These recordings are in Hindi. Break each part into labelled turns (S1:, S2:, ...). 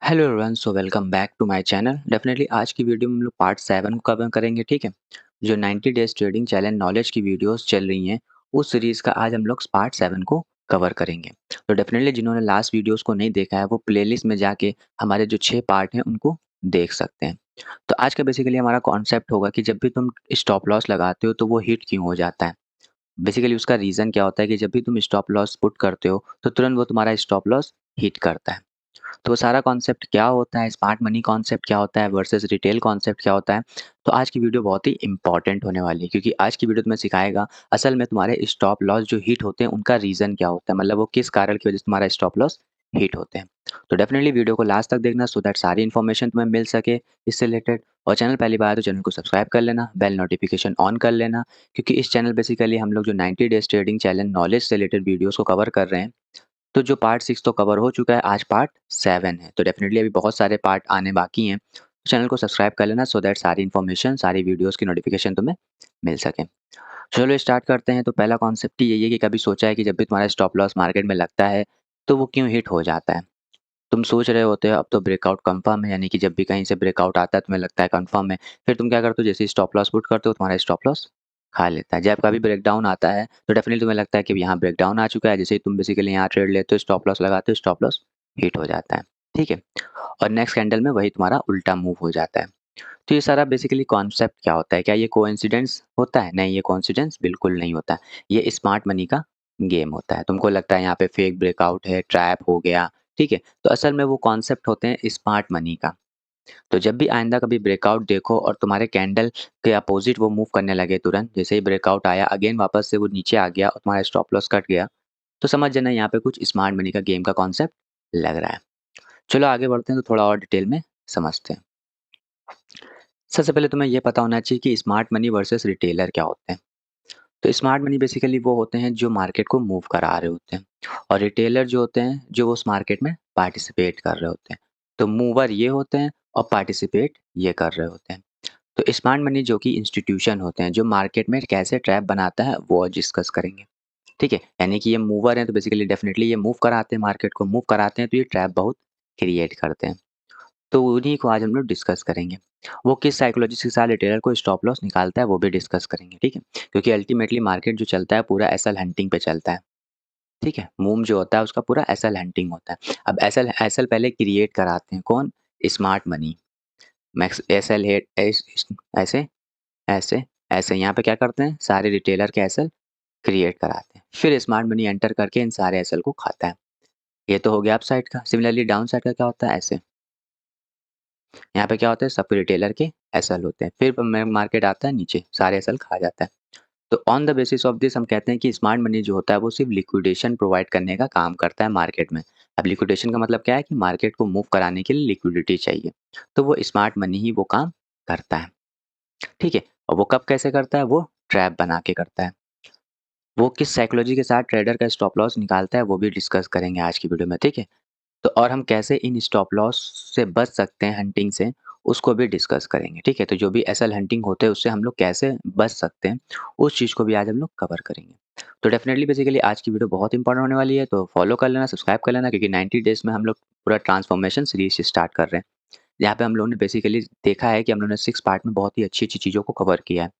S1: Hello everyone, so welcome back to my channel. Definitely आज की वीडियो में हम लोग पार्ट 7 को कवर करेंगे। ठीक है, जो 90 डेज ट्रेडिंग चैलेंज नॉलेज की वीडियोस चल रही हैं उस सीरीज़ का आज हम लोग पार्ट 7 को कवर करेंगे। तो डेफिनेटली जिन्होंने लास्ट वीडियोस को नहीं देखा है वो प्लेलिस्ट में जाके हमारे जो 6 पार्ट हैं उनको देख सकते हैं। तो आज का बेसिकली हमारा कॉन्सेप्ट होगा कि जब भी तुम स्टॉप लॉस लगाते हो तो वो हिट क्यों हो जाता है। बेसिकली उसका रीज़न क्या होता है कि जब भी तुम स्टॉप लॉस पुट करते हो तो तुरंत वो तुम्हारा स्टॉप लॉस हिट करता है। तो वो सारा कॉन्सेप्ट क्या होता है, स्मार्ट मनी कॉन्सेप्ट क्या होता है वर्सेस रिटेल कॉन्सेप्ट क्या होता है, तो आज की वीडियो बहुत ही इंपॉर्टेंट होने वाली है क्योंकि आज की वीडियो तुम्हें सिखाएगा असल में तुम्हारे स्टॉप लॉस जो हिट होते हैं उनका रीज़न क्या होता है, मतलब वो किस कारण की वजह से तुम्हारा स्टॉप लॉस हिट होते हैं। तो डेफिनेटली वीडियो को लास्ट तक देखना सो दैट सारी इन्फॉर्मेशन तुम्हें मिल सके इससे रिलेटेड। और चैनल पहली बार है तो चैनल को सब्सक्राइब कर लेना, बेल नोटिफिकेशन ऑन कर लेना, क्योंकि इस चैनल बेसिकली हम लोग जो 90 डेज ट्रेडिंग चैलेंज नॉलेज से रिलेटेड वीडियोस को कवर कर रहे हैं। तो जो पार्ट 6 तो कवर हो चुका है, आज पार्ट 7 है। तो डेफ़िनेटली अभी बहुत सारे पार्ट आने बाकी हैं। तो चैनल को सब्सक्राइब कर लेना सो दैट सारी इन्फॉर्मेशन, सारी वीडियोज़ की नोटिफ़िकेशन तुम्हें मिल सके। चलो स्टार्ट करते हैं। तो पहला कॉन्सेप्ट ही यही है कि कभी सोचा है कि जब भी तुम्हारा स्टॉप लॉस मार्केट में लगता है, तो वो क्यों हिट हो जाता है? तुम सोच रहे होते हो अब तो ब्रेकआउट कंफर्म है, यानी कि जब भी कहीं से ब्रेकआउट आता है तुम्हें लगता है कंफर्म है। फिर तुम क्या करते हो, जैसे ही स्टॉप लॉस पुट करते हो तुम्हारा स्टॉप लॉस खा लेता है। जब कभी ब्रेकडाउन आता है तो डेफिनेटली तुम्हें लगता है कि यहाँ ब्रेकडाउन आ चुका है, जैसे ही तुम बेसिकली यहाँ ट्रेड लेते हो स्टॉप लॉस लगाते हो स्टॉप लॉस हिट हो जाता है। ठीक है, और नेक्स्ट कैंडल में वही तुम्हारा उल्टा मूव हो जाता है। तो ये सारा बेसिकली कॉन्सेप्ट क्या होता है, क्या ये कोइंसिडेंस होता है? नहीं, ये कोइंसिडेंस बिल्कुल नहीं होता है। ये स्मार्ट मनी का गेम होता है। तुमको लगता है यहाँ पे फेक ब्रेकआउट है, ट्रैप हो गया, ठीक है? तो असल में वो कॉन्सेप्ट होते हैं स्मार्ट मनी का। तो जब भी आइंदा कभी ब्रेकआउट देखो और तुम्हारे कैंडल के अपोजिट वो मूव करने लगे तुरंत, जैसे ही ब्रेकआउट आया अगेन वापस से वो नीचे आ गया और तुम्हारा स्टॉप लॉस कट गया, तो समझ जाना यहाँ पे कुछ स्मार्ट मनी का गेम का कॉन्सेप्ट लग रहा है। चलो आगे बढ़ते हैं तो थोड़ा और डिटेल में समझते हैं। सबसे पहले तुम्हें ये पता होना चाहिए कि स्मार्ट मनी वर्सेस रिटेलर क्या होते हैं। तो स्मार्ट मनी बेसिकली वो होते हैं जो मार्केट को मूव करा रहे होते हैं, और रिटेलर जो होते हैं जो उस मार्केट में पार्टिसिपेट कर रहे होते हैं। तो मूवर ये होते हैं और पार्टिसिपेट ये कर रहे होते हैं। तो स्मार्ट मनी जो कि इंस्टीट्यूशन होते हैं जो मार्केट में कैसे ट्रैप बनाता है वो आज डिस्कस करेंगे। ठीक है, यानी कि ये मूवर हैं तो बेसिकली डेफिनेटली ये मूव कराते हैं, मार्केट को मूव कराते हैं, तो ये ट्रैप बहुत क्रिएट करते हैं। तो उन्हीं को आज हम लोग डिस्कस करेंगे। वो किस साइकोलॉजी के साथ रिटेलर को स्टॉप लॉस निकालता है वो भी डिस्कस करेंगे। ठीक है, क्योंकि अल्टीमेटली मार्केट जो चलता है पूरा एसएल हंटिंग पे चलता है। ठीक है, मूव जो होता है उसका पूरा एसएल हंटिंग होता है। अब एसएल एसएल पहले क्रिएट कराते हैं कौन? Smart money. Max SL head ऐसे ऐसे ऐसे यहाँ पे क्या करते हैं, सारे रिटेलर के एसएल क्रिएट कराते हैं, फिर स्मार्ट मनी एंटर करके इन सारे एसएल को खाता है। ये तो हो गया अप साइड का। सिमिलरली डाउन साइड का क्या होता है? ऐसे यहाँ पे क्या होता है, सब रिटेलर के एसएल होते हैं, फिर मार्केट आता है नीचे सारे एसएल खा जाता है। तो on the basis of this हम कहते हैं कि स्मार्ट मनी जो होता है वो सिर्फ लिक्विडेशन प्रोवाइड करने का काम करता है मार्केट में। अब लिक्विडेशन का मतलब क्या है कि मार्केट को मूव कराने के लिए लिक्विडिटी चाहिए, तो वो स्मार्ट मनी ही वो काम करता है। ठीक है, और वो कब कैसे करता है? वो ट्रैप बना के करता है। वो किस साइकोलॉजी के साथ ट्रेडर का स्टॉप लॉस निकालता है वो भी डिस्कस करेंगे आज की वीडियो में। ठीक है, तो और हम कैसे इन स्टॉप लॉस से बच सकते हैं हंटिंग से, उसको भी डिस्कस करेंगे। ठीक है, तो जो भी एसएल हंटिंग होते हैं उससे हम लोग कैसे बच सकते हैं, उस चीज़ को भी आज हम लोग कवर करेंगे। तो डेफिनेटली बेसिकली आज की वीडियो बहुत इंपॉर्टेंट होने वाली है, तो फॉलो कर लेना, सब्सक्राइब कर लेना, क्योंकि 90 डेज़ में हम लोग पूरा ट्रांसफॉर्मेशन सीरीज स्टार्ट कर रहे हैं। यहाँ पे हम लोगों ने बेसिकली देखा है कि हम लोगों ने 6 पार्ट में बहुत ही अच्छी-अच्छी चीज़ों को कवर किया है।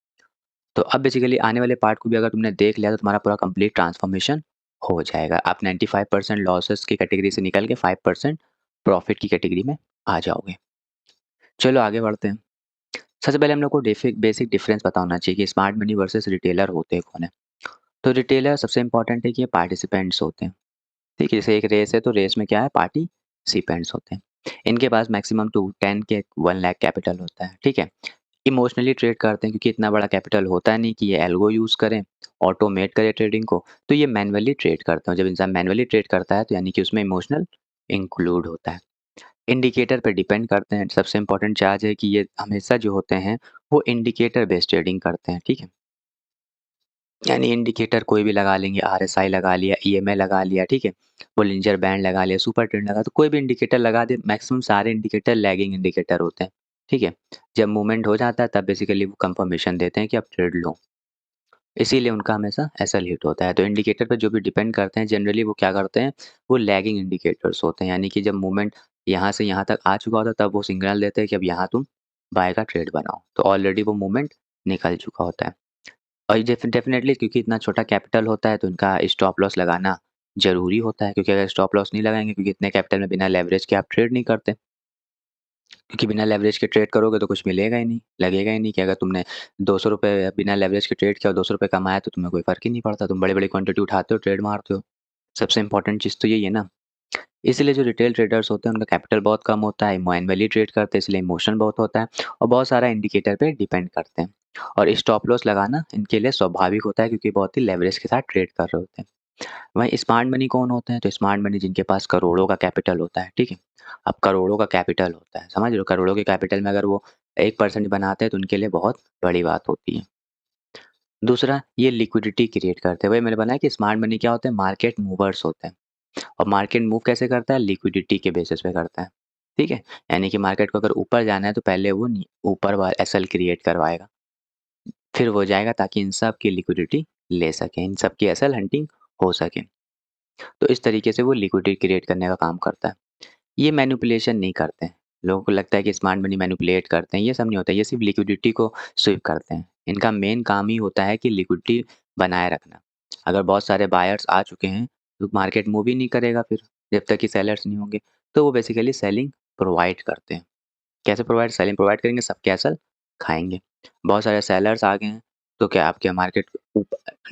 S1: तो अब बेसिकली आने वाले पार्ट को भी अगर तुमने देख लिया तो तुम्हारा पूरा कंप्लीट ट्रांसफॉर्मेशन हो जाएगा। आप 95% लॉसेस की कैटेगरी से निकल के 5% प्रॉफिट की कैटेगरी में आ जाओगे। चलो आगे बढ़ते हैं। सबसे पहले हम लोग को बेसिक डिफरेंस पता होना चाहिए कि स्मार्ट मनी वर्सेस रिटेलर होते कौन है। तो रिटेलर सबसे इंपॉर्टेंट है कि ये पार्टिसिपेंट्स होते हैं। ठीक है, जैसे एक रेस है तो रेस में क्या है, पार्टिसिपेंट्स होते हैं। इनके पास मैक्सिमम टू 10 के 1 लाख कैपिटल होता है। ठीक है, इमोशनली ट्रेड करते हैं क्योंकि इतना बड़ा कैपिटल होता नहीं कि ये एल्गो यूज़ करें, ऑटोमेट करें ट्रेडिंग को, तो ये मैनुअली ट्रेड करते हैं। जब इंसान मैनुअली ट्रेड करता है तो यानी कि उसमें इमोशनल इंक्लूड होता है। इंडिकेटर पे डिपेंड करते हैं। सबसे इम्पोर्टेंट चार्ज है कि ये हमेशा जो होते हैं वो इंडिकेटर बेस्ड ट्रेडिंग करते हैं। ठीक है, यानी इंडिकेटर कोई भी लगा लेंगे, आरएसआई लगा लिया, ईएमए लगा लिया, ठीक है, बोलिंजर बैंड लगा लिया, सुपर ट्रेंड लगा, तो कोई भी इंडिकेटर लगा दे, मैक्सिमम सारे इंडिकेटर लैगिंग इंडिकेटर होते हैं। ठीक है, जब मूवमेंट हो जाता है तब बेसिकली वो कंफर्मेशन देते हैं कि अब ट्रेड लो, इसीलिए उनका हमेशा एसएल हिट होता है। तो इंडिकेटर पे जो भी डिपेंड करते हैं जनरली वो क्या करते हैं, वो लैगिंग इंडिकेटर्स होते हैं, यानी कि जब मूवमेंट यहाँ से यहाँ तक आ चुका होता है, तब वो सिग्नल देते हैं कि अब यहाँ तुम बाय का ट्रेड बनाओ। तो ऑलरेडी वो मूवमेंट निकल चुका होता है। और ये डेफ़िनेटली क्योंकि इतना छोटा कैपिटल होता है तो इनका स्टॉप लॉस लगाना ज़रूरी होता है, क्योंकि अगर स्टॉप लॉस नहीं लगाएँगे, क्योंकि इतने कैपिटल में बिना लेवरेज के आप ट्रेड नहीं करते। क्योंकि बिना लेवरेज के ट्रेड करोगे तो कुछ मिलेगा ही नहीं, लगेगा ही नहीं कि अगर तुमने ₹200 बिना लेवरेज के ट्रेड किया और ₹200 कमाया तो तुम्हें कोई फ़र्क ही नहीं पड़ता। तुम बड़ी-बड़ी क्वांटिटी उठाते हो, ट्रेड मारते हो। सबसे इम्पोर्टेंट चीज़ तो यही है ना। इसीलिए जो रिटेल ट्रेडर्स होते हैं उनका कैपिटल बहुत कम होता है, मैनुअली ट्रेड करते हैं, इसलिए इमोशन बहुत होता है और बहुत सारा इंडिकेटर पे डिपेंड करते हैं। और स्टॉप लॉस लगाना इनके लिए स्वाभाविक होता है, क्योंकि बहुत ही लेवरेज के साथ ट्रेड कर रहे होते हैं। वहीं स्मार्ट मनी कौन होते हैं? तो स्मार्ट मनी जिनके पास करोड़ों का कैपिटल होता है, ठीक है? अब करोड़ों का कैपिटल होता है, समझ रहे हो? करोड़ों के कैपिटल में अगर वो 1% बनाते हैं तो उनके लिए बहुत बड़ी बात होती है। दूसरा, ये लिक्विडिटी क्रिएट करते हैं। वही मैंने बताया कि स्मार्ट मनी क्या होते हैं? मार्केट मूवर्स होते हैं। और मार्केट मूव कैसे करता है? लिक्विडिटी के बेसिस पे करता है, ठीक है? यानी कि मार्केट को अगर ऊपर जाना है तो पहले वो ऊपर एसएल क्रिएट करवाएगा, फिर वो जाएगा ताकि इन सब की लिक्विडिटी ले सके, इन सब की एसएल हंटिंग हो सके। तो इस तरीके से वो लिक्विडिटी क्रिएट करने का काम करता है। ये मैनिपुलेशन नहीं करते हैं। लोगों को लगता है कि स्मार्ट मनी मैनिपुलेट करते हैं, ये सब नहीं होता है, ये सिर्फ़ लिक्विडिटी को स्वीप करते हैं। इनका मेन काम ही होता है कि लिक्विडिटी बनाए रखना। अगर बहुत सारे बायर्स आ चुके हैं, तो मार्केट मूव ही नहीं करेगा फिर, जब तक कि सेलर्स नहीं होंगे। तो वो बेसिकली सेलिंग प्रोवाइड करते हैं। कैसे प्रोवाइड? सेलिंग प्रोवाइड करेंगे, सब कैसल खाएँगे। बहुत सारे सेलर्स आ गए हैं, तो क्या आपके मार्केट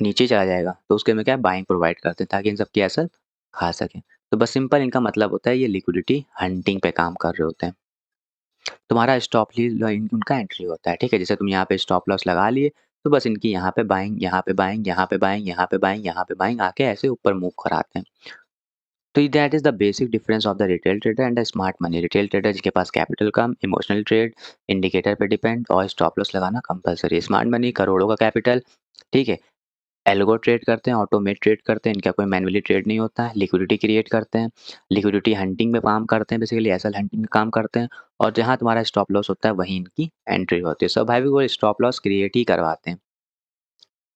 S1: नीचे चला जाएगा, तो उसके में क्या है बाइंग प्रोवाइड करते हैं ताकि इन सब की एसल खा सकें। तो बस सिंपल इनका मतलब होता है ये लिक्विडिटी हंटिंग पे काम कर रहे होते हैं। तुम्हारा स्टॉप उनका एंट्री होता है, ठीक है? जैसे तुम यहाँ पे स्टॉप लॉस लगा लिए, तो बस इनकी यहाँ पे बाइंग, यहाँ पे बाइंग, यहाँ पे बाइंग, यहाँ पे बाइंग, यहाँ पे बाइंग आके ऐसे ऊपर मूव कराते हैं। तो that is the basic difference of the retail trader and the smart money. Retail trader जिसके पास कैपिटल कम, इमोशनल ट्रेड, इंडिकेटर पे डिपेंड और स्टॉप लॉस लगाना कंपल्सरी है। स्मार्ट मनी करोड़ों का कैपिटल, ठीक है? एल्गो ट्रेड करते हैं, ऑटोमेट ट्रेड करते हैं, इनका कोई मैनुअली ट्रेड नहीं होता है, लिक्विडिटी क्रिएट करते हैं, लिक्विडिटी हंटिंग में काम करते हैं, बेसिकली एसल हंटिंग में काम करते हैं और जहाँ तुम्हारा स्टॉप लॉस होता है वहीं इनकी एंट्री होती है। स्वाभाविक वो स्टॉप लॉस क्रिएट ही करवाते हैं।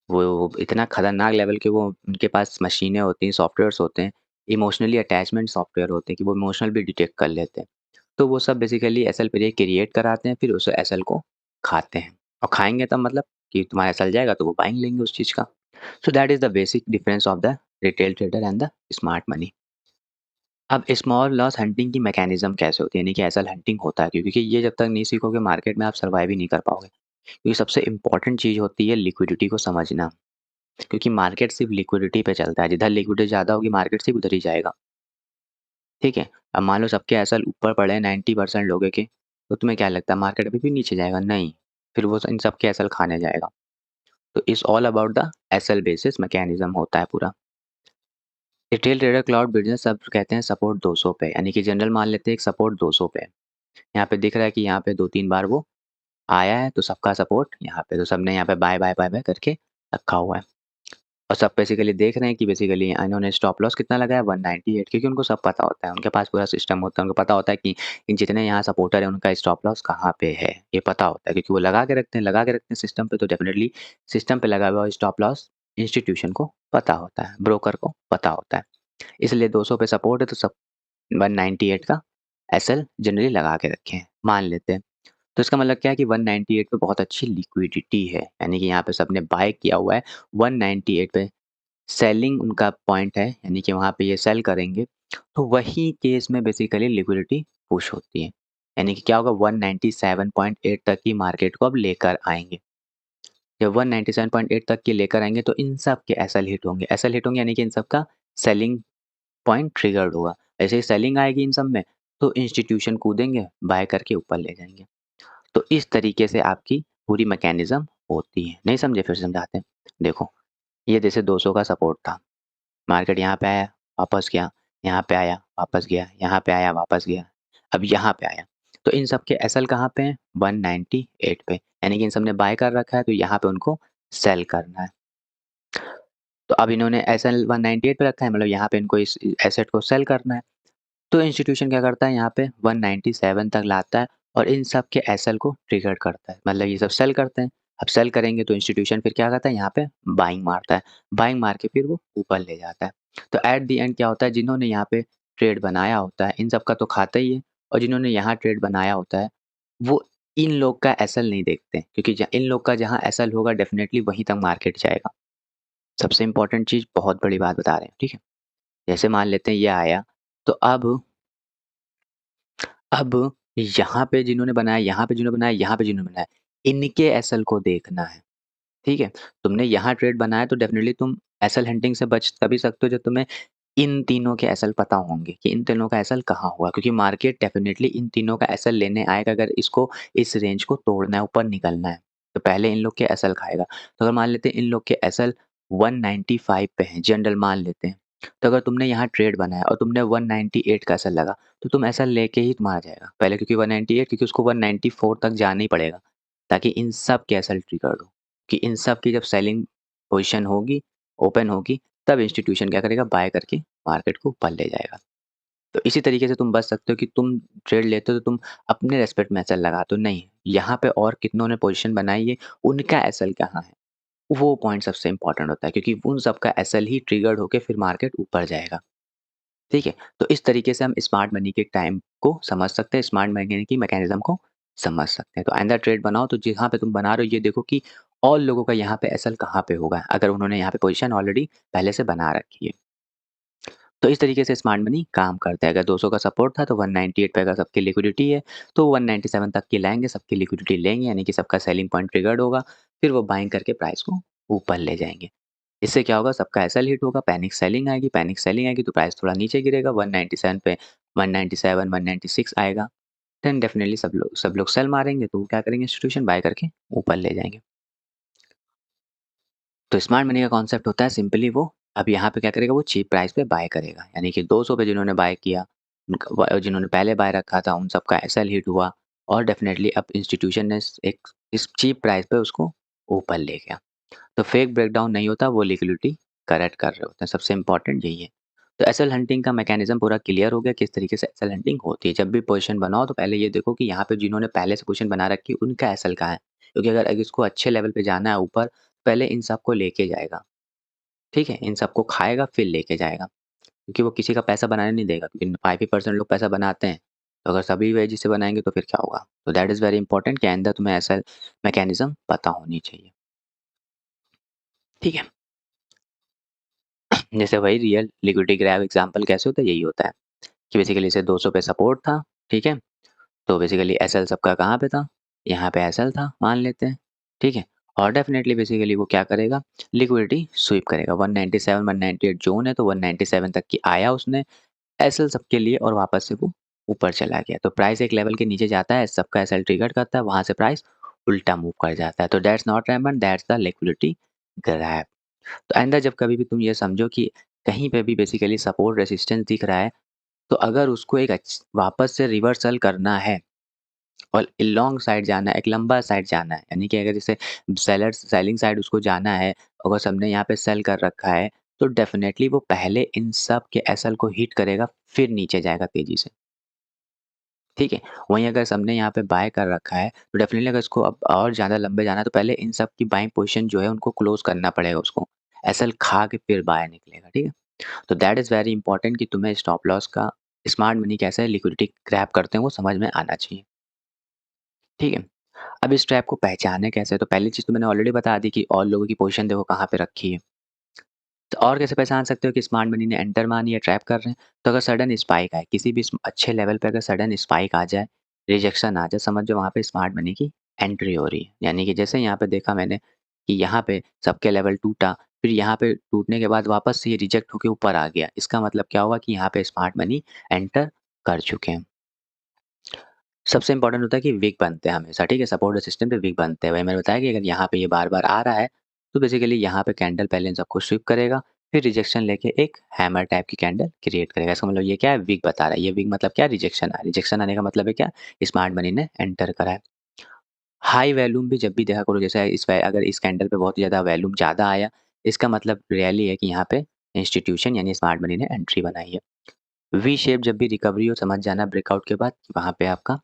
S1: वो इतना खतरनाक लेवल के वो उनके पास मशीनें होती हैं, सॉफ्टवेयर्स होते हैं, इमोशनली अटैचमेंट सॉफ्टवेयर होते हैं कि वो इमोशनल भी डिटेक्ट कर लेते हैं। तो वो सब बेसिकली एसएल पे क्रिएट कराते हैं, फिर उस एसएल को खाते हैं और खाएँगे तब मतलब कि तुम्हारा एसएल जाएगा तो वो बाइंग लेंगे उस चीज़ का। So that is the basic difference of the retail trader and the smart money. अब स्मॉल लॉस हंटिंग की मैकेनिज्म कैसे होती है, यानी कि एसल हंटिंग होता है क्योंकि ये जब तक नहीं सीखोगे मार्केट में आप सर्वाइव ही नहीं कर पाओगे, क्योंकि सबसे इंपॉर्टेंट चीज़ होती है लिक्विडिटी को समझना, क्योंकि मार्केट सिर्फ लिक्विडिटी पे चलता है, जिधर लिक्विडिटी ज़्यादा होगी मार्केट सिर्फ उधर ही जाएगा, ठीक है? अब मान लो सबके एसल ऊपर पड़े हैं 90% लोगों के, तो तुम्हें क्या लगता है मार्केट अभी भी नीचे जाएगा? नहीं, फिर वो इन सबके एसल खाने जाएगा। तो it's all about the acyl basis mechanism होता है पूरा। रिटेल ट्रेडर क्लाउड बिज़नेस सब कहते हैं सपोर्ट 200 पे, यानी कि जनरल मान लेते हैं एक सपोर्ट 200 पे। यहाँ पे दिख रहा है कि यहाँ पे 2-3 बार वो आया है तो सबका सपोर्ट यहाँ पे, तो सबने यहाँ पे बाय, बाय, बाय, बाय करके रखा हुआ है। और सब बेसिकली देख रहे हैं कि बेसिकली इन्होंने स्टॉप लॉस कितना लगाया 198, क्योंकि उनको सब पता होता है, उनके पास पूरा सिस्टम होता है, उनको पता होता है कि इन जितने यहाँ सपोर्टर हैं उनका स्टॉप लॉस कहाँ पे है, ये पता होता है क्योंकि वो लगा के रखते हैं सिस्टम पे, तो डेफिनेटली सिस्टम पे लगा हुआ स्टॉप लॉस इंस्टीट्यूशन को पता होता है, ब्रोकर को पता होता है। इसलिए 200 पे सपोर्ट है तो सब 198 का एसएल जनरली लगा के रखे हैं, मान लेते हैं। तो इसका मतलब क्या है कि 198 पे बहुत अच्छी लिक्विडिटी है, यानी कि यहाँ पे सबने बाय किया हुआ है 198 पे, सेलिंग उनका पॉइंट है, यानी कि वहाँ पे ये सेल करेंगे, तो वही केस में बेसिकली लिक्विडिटी पुश होती है। यानी कि क्या होगा 197.8 तक की मार्केट को अब लेकर आएँगे। जब 197.8 तक की लेकर आएँगे तो इन सब के एसएल हिट होंगे यानी कि इन सब का सेलिंग पॉइंट ट्रिगर्ड होगा। ऐसे ही सेलिंग आएगी इन सब में, तो इंस्टीट्यूशन कूदेंगे, बाय करके ऊपर ले जाएँगे। तो इस तरीके से आपकी पूरी मैकेनिज़्म होती है। नहीं समझे? फिर समझाते हैं। देखो, ये जैसे 200 का सपोर्ट था, मार्केट यहाँ पे आया, वापस गया, यहाँ पे आया, वापस गया, यहाँ पे आया, वापस गया, अब यहाँ पे आया। तो इन सब के एसएल कहाँ पे हैं? 198 पे, यानी कि इन सब ने बाय कर रखा है, तो यहाँ पे उनको सेल करना है। तो अब इन्होंने एसएल 198 पे रखा है, मतलब यहाँ पे इनको इस एसेट को सेल करना है। तो इंस्टीट्यूशन क्या करता है यहाँ पे 197 तक लाता है और इन सब के एसएल को ट्रिगर करता है, मतलब ये सब सेल करते हैं। अब सेल करेंगे तो इंस्टीट्यूशन फिर क्या करता है यहाँ पे बाइंग मारता है, बाइंग मार के फिर वो ऊपर ले जाता है। तो एट द एंड क्या होता है जिन्होंने यहाँ पे ट्रेड बनाया होता है इन सब का तो खाता ही है, और जिन्होंने यहाँ ट्रेड बनाया होता है वो इन लोग का एसएल नहीं देखते हैं, क्योंकि इन लोग का जहाँ एसएल होगा डेफिनेटली वहीं तक मार्केट जाएगा। सबसे इम्पोर्टेंट चीज़, बहुत बड़ी बात बता रहे हैं, ठीक है? जैसे मान लेते हैं ये आया, तो अब यहाँ पे जिन्होंने बनाया, यहाँ पे जिन्होंने बनाया, यहाँ पे जिन्होंने बनाया, इनके एसएल को देखना है, ठीक है? तुमने यहाँ ट्रेड बनाया तो डेफिनिटली तुम एसएल हंटिंग से बच तभी सकते हो जब तुम्हें इन तीनों के एसएल पता होंगे कि इन तीनों का एसएल कहाँ हुआ, क्योंकि मार्केट डेफिनेटली इन तीनों का एसएल लेने आएगा अगर इसको इस रेंज को तोड़ना है, ऊपर निकलना है, तो पहले इन लोग के एसएल खाएगा। तो अगर मान लेते हैं इन लोग के एसएल 195 पे हैं, जनरल मान लेते हैं, तो अगर तुमने यहाँ ट्रेड बनाया और तुमने 198 का एसएल लगा, तो तुम एसएल लेके ही तुम्हारा जाएगा। पहले क्योंकि 198, क्योंकि उसको 194 तक जाना ही पड़ेगा, ताकि इन सब के एसएल ट्रिगर हो, कि इन सब की जब सेलिंग पोज़ीशन होगी, ओपन होगी, तब इंस्टीट्यूशन क्या करेगा, बाय करके मार्केट को ऊपर ले जाएगा। तो इसी तरीके से तुम बच सकते हो कि तुम ट्रेड लेते हो तो तुम अपने रेस्पेक्ट में एसएल लगाते हो, नहीं, यहाँ पे और कितनों ने पोज़ीशन बनाई है, उनका एसएल कहाँ है? वो पॉइंट सबसे इम्पोर्टेंट होता है, क्योंकि उन सब का एसएल ही ट्रिगर्ड होके फिर मार्केट ऊपर जाएगा, ठीक है? तो इस तरीके से हम स्मार्ट मनी के टाइम को समझ सकते हैं, स्मार्ट मनी की मैकेनिज़्म को समझ सकते हैं। तो आइंदा ट्रेड बनाओ तो जहाँ पे तुम बना रहे हो ये देखो कि और लोगों का यहाँ पे एसएल कहाँ पे होगा, अगर उन्होंने यहाँ पे पोज़ीशन ऑलरेडी पहले से बना रखी है। तो इस तरीके से स्मार्ट मनी काम करता है। अगर 200 का सपोर्ट था तो 198 पे अगर सबकी लिक्विडिटी है, तो 197 तक की लाएँगे, सबकी लिक्विडिटी लेंगे, यानी कि सबका सेलिंग पॉइंट ट्रिगर्ड होगा, फिर वो बाइंग करके प्राइस को ऊपर ले जाएँगे। इससे क्या होगा, सबका एसएल हिट होगा, पैनिक सेलिंग आएगी तो प्राइस थोड़ा नीचे गिरेगा, 197 पे 197, 196 आएगा, देन डेफिनिटली सब लोग सेल मारेंगे, तो वो क्या करेंगे, इंस्टीट्यूशन बाय करके ऊपर ले जाएँगे। तो स्मार्ट मनी का कॉन्सेप्ट होता है सिंपली वो अब यहाँ पे क्या करेगा, वो चीप प्राइस पे बाय करेगा, यानी कि 200 पे जिन्होंने बाय किया, जिन्होंने पहले बाय रखा था उन सबका एसएल हिट हुआ, और डेफिनेटली अब इंस्टीट्यूशन ने एक इस चीप प्राइस पे उसको ऊपर ले गया। तो फेक ब्रेकडाउन नहीं होता, वो लिक्विडिटी करेक्ट कर रहे होते हैं, सबसे इंपॉर्टेंट यही है। तो एसएल हंटिंग का मैकेनिज्म पूरा क्लियर हो गया, किस तरीके से एसएल हंटिंग होती है। जब भी पोजीशन बनाओ तो पहले ये देखो कि यहाँ पे जिन्होंने पहले से पोजीशन बना रखी है उनका एसएल कहाँ है, क्योंकि अगर इसको अच्छे लेवल पे जाना है ऊपर, पहले इन सबको लेके जाएगा, ठीक है? इन सबको खाएगा फिर लेके जाएगा, क्योंकि वो किसी का पैसा बनाने नहीं देगा, क्योंकि 5 ही परसेंट लोग पैसा बनाते हैं, तो अगर सभी वही से बनाएँगे तो फिर क्या होगा? तो दैट इज़ वेरी इंपॉर्टेंट कि आइंदा तुम्हें एसएल मैकेनिज्म पता होनी चाहिए, ठीक है? जैसे वही रियल लिक्विडिटी ग्रैब एग्जांपल कैसे होता है, यही होता है कि बेसिकली इसे 200 पे सपोर्ट था, ठीक है? तो बेसिकली एसएल सबका कहाँ पे था? यहाँ पे एसएल था मान लेते हैं, ठीक है? और डेफिनिटली बेसिकली वो क्या करेगा, लिक्विडिटी स्वीप करेगा। 197 198 ज़ोन है तो 197 तक की आया उसने एसएल सबके लिए, और वापस से वो ऊपर चला गया। तो प्राइस एक लेवल के नीचे जाता है, सबका एसएल ट्रिगर करता है, वहाँ से प्राइस उल्टा मूव कर जाता है। तो that's not diamond, that's the liquidity grab. तो आइंदा जब कभी भी तुम ये समझो कि कहीं पे भी बेसिकली सपोर्ट रेजिस्टेंस दिख रहा है, तो अगर उसको एक वापस से रिवर्सल करना है और लॉन्ग साइड जाना है, एक लंबा साइड जाना है, यानी कि अगर जैसे सेलिंग साइड उसको जाना है, अगर सबने यहाँ पे सेल कर रखा है, तो डेफिनेटली वो पहले इन सब के एसएल को हिट करेगा, फिर नीचे जाएगा तेजी से, ठीक है? वहीं अगर सबने यहाँ पे बाय कर रखा है, तो डेफिनेटली अगर इसको अब और ज़्यादा लंबे जाना है, तो पहले इन सब की बाइंग पोजीशन जो है उनको क्लोज करना पड़ेगा उसको, एसएल खा के फिर बाय निकलेगा, ठीक है? तो दैट इज़ वेरी इंपॉर्टेंट कि तुम्हें स्टॉप लॉस का स्मार्ट मनी कैसे लिक्विडिटी ग्रैब करते हैं वो समझ में आना चाहिए, ठीक है? अब इस ट्रैप को पहचानें कैसे? तो पहली चीज़ तो मैंने ऑलरेडी बता दी कि और लोगों की पोज़ीशन देखो कहाँ पे रखी है। तो और कैसे पहचान सकते हो कि स्मार्ट मनी ने एंटर मानी या ट्रैप कर रहे हैं? तो अगर सडन स्पाइक आए, किसी भी अच्छे लेवल पे अगर सडन स्पाइक आ जाए, रिजेक्शन आ जाए, समझ जाओ वहाँ पे स्मार्ट मनी की एंट्री हो रही है। यानी कि जैसे यहाँ पे देखा मैंने कि यहाँ पे सबके लेवल टूटा, फिर यहाँ पे टूटने के बाद वापस से ये रिजेक्ट होके ऊपर आ गया। इसका मतलब क्या हुआ कि यहाँ पे स्मार्ट मनी एंटर कर चुके हैं। सबसे इम्पोर्टेंट होता है कि वीक बनते हैं हमेशा, ठीक है? सपोर्ट सिस्टम पे वीक बनते हैं। वही मैंने बताया कि अगर यहाँ पे ये बार-बार आ रहा है, तो बेसिकली यहाँ पे कैंडल पहले इन सबको स्विप करेगा, फिर रिजेक्शन लेके एक हैमर टाइप की कैंडल क्रिएट करेगा। इसका मतलब ये क्या है? वीक बता रहा है। ये वीक मतलब क्या? रिजेक्शन आया। रिजेक्शन आने का मतलब है क्या? स्मार्ट मनी ने एंटर करा है। हाई वॉल्यूम भी जब भी देखा करो, जैसे अगर इस कैंडल पे बहुत ज़्यादा वॉल्यूम ज़्यादा आया, इसका मतलब रियली है कि यहाँ पे इंस्टीट्यूशन यानी स्मार्ट मनी ने एंट्री बनाई है। वी शेप जब भी रिकवरी हो, समझ जाना ब्रेकआउट के बाद वहाँ पे आपका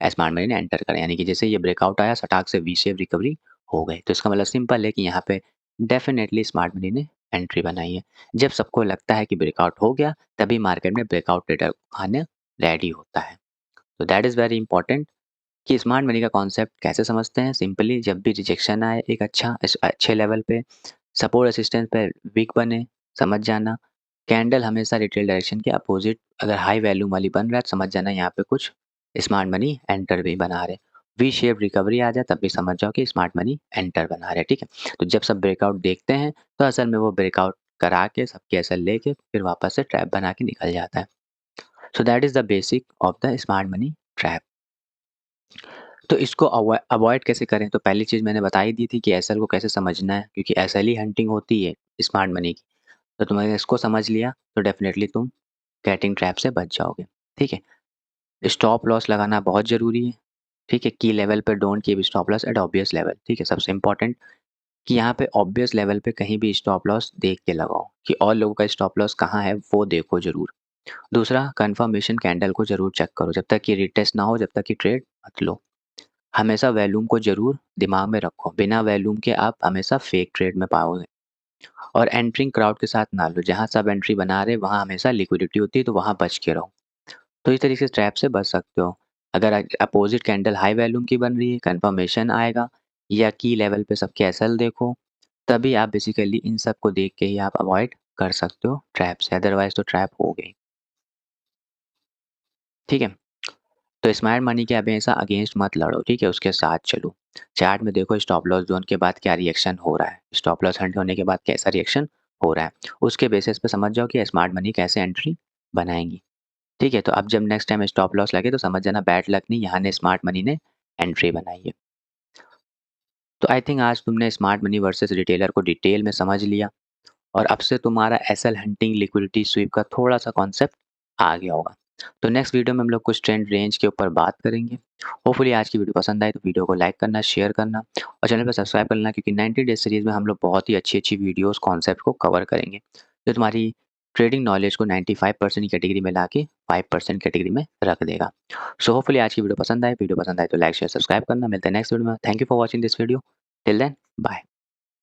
S1: स्मार्ट मनी ने एंटर करा, यानी कि जैसे ये ब्रेकआउट आया सटाक से वी शेप रिकवरी हो गई। तो इसका मतलब सिंपल है कि यहाँ पे डेफिनेटली स्मार्ट मनी ने एंट्री बनाई है। जब सबको लगता है कि ब्रेकआउट हो गया, तभी मार्केट में ब्रेकआउट ट्रेडर आने रेडी होता है। तो दैट इज़ वेरी इंपॉर्टेंट कि स्मार्ट मनी का कॉन्सेप्ट कैसे समझते हैं। सिंपली जब भी रिजेक्शन आए एक अच्छे लेवल पे, सपोर्ट रेसिस्टेंस पे वीक बने, समझ जाना। कैंडल हमेशा रिटेल डायरेक्शन के अपोजिट अगर हाई वैल्यू वाली बन रहा है तो समझ जाना यहाँ पे कुछ स्मार्ट मनी एंटर भी बना रहे। वी शेप रिकवरी आ जाए तब भी समझ जाओ कि स्मार्ट मनी एंटर बना रहे, ठीक है। तो जब सब ब्रेकआउट देखते हैं तो असल में वो ब्रेकआउट करा के सबके एसएल लेके फिर वापस से ट्रैप बना के निकल जाता है। So that is the basic of the smart money trap. तो इसको अवॉइड कैसे करें? तो पहली चीज़ मैंने बता ही दी थी कि एसएल को कैसे समझना है, क्योंकि एसएल ही हंटिंग होती है स्मार्ट मनी की। तो तुमने इसको समझ लिया तो डेफ़िनेटली तुम गेटिंग ट्रैप से बच जाओगे, ठीक है। स्टॉप लॉस लगाना बहुत ज़रूरी है, ठीक है। की लेवल पे don't keep stop loss at obvious level, ठीक है। सबसे इम्पोर्टेंट कि यहाँ पे ऑब्वियस लेवल पे कहीं भी स्टॉप लॉस देख के लगाओ कि और लोगों का स्टॉप लॉस कहाँ है वो देखो ज़रूर। दूसरा, कन्फर्मेशन कैंडल को ज़रूर चेक करो, जब तक कि रीटेस्ट ना हो जब तक कि ट्रेड मत लो। हमेशा वॉल्यूम को ज़रूर दिमाग में रखो, बिना वॉल्यूम के आप हमेशा फेक ट्रेड में पाओगे। और एंटरिंग क्राउड के साथ ना लो, जहाँ सब एंट्री बना रहे वहाँ हमेशा लिक्विडिटी होती है तो वहाँ बच के रहो। तो इस तरीके से ट्रैप से बच सकते हो। अगर अपोजिट कैंडल हाई वॉल्यूम की बन रही है, कंफर्मेशन आएगा या की लेवल पे सबके एसएल देखो, तभी आप बेसिकली इन सब को देख के ही आप अवॉइड कर सकते हो ट्रैप से, अदरवाइज तो ट्रैप हो गई, ठीक है। तो स्मार्ट मनी के हमेशा अगेंस्ट मत लड़ो, ठीक है, उसके साथ चलो। चार्ट में देखो स्टॉप लॉस जोन के बाद क्या रिएक्शन हो रहा है, स्टॉप लॉस हंट होने के बाद कैसा रिएक्शन हो रहा है, उसके बेसिस पे समझ जाओ कि स्मार्ट मनी कैसे एंट्री बनाएंगी, ठीक है। तो अब जब नेक्स्ट टाइम स्टॉप लॉस लगे तो समझ जाना बैड लक नहीं, यहाँ ने स्मार्ट मनी ने एंट्री बनाई है। तो आई थिंक आज तुमने स्मार्ट मनी वर्सेस रिटेलर को डिटेल में समझ लिया और अब से तुम्हारा एसएल हंटिंग लिक्विडिटी स्वीप का थोड़ा सा कॉन्सेप्ट आ गया होगा। तो नेक्स्ट वीडियो में हम लोग कुछ ट्रेंड रेंज के ऊपर बात करेंगे। होपफुली आज की वीडियो पसंद आए तो वीडियो को लाइक करना, शेयर करना और चैनल पर सब्सक्राइब करना, क्योंकि 90 डेज सीरीज में हम लोग बहुत ही अच्छी वीडियोस कॉन्सेप्ट को कवर करेंगे जो तुम्हारी ट्रेडिंग नॉलेज को 95% की कैटेगरी में ला के 5% कैटेगरी में रख देगा। सो होपफुली आज की वीडियो पसंद आए तो लाइक शेयर सब्सक्राइब करना। मिलते हैं नेक्स्ट वीडियो में। Thank you for watching this video. Till then bye.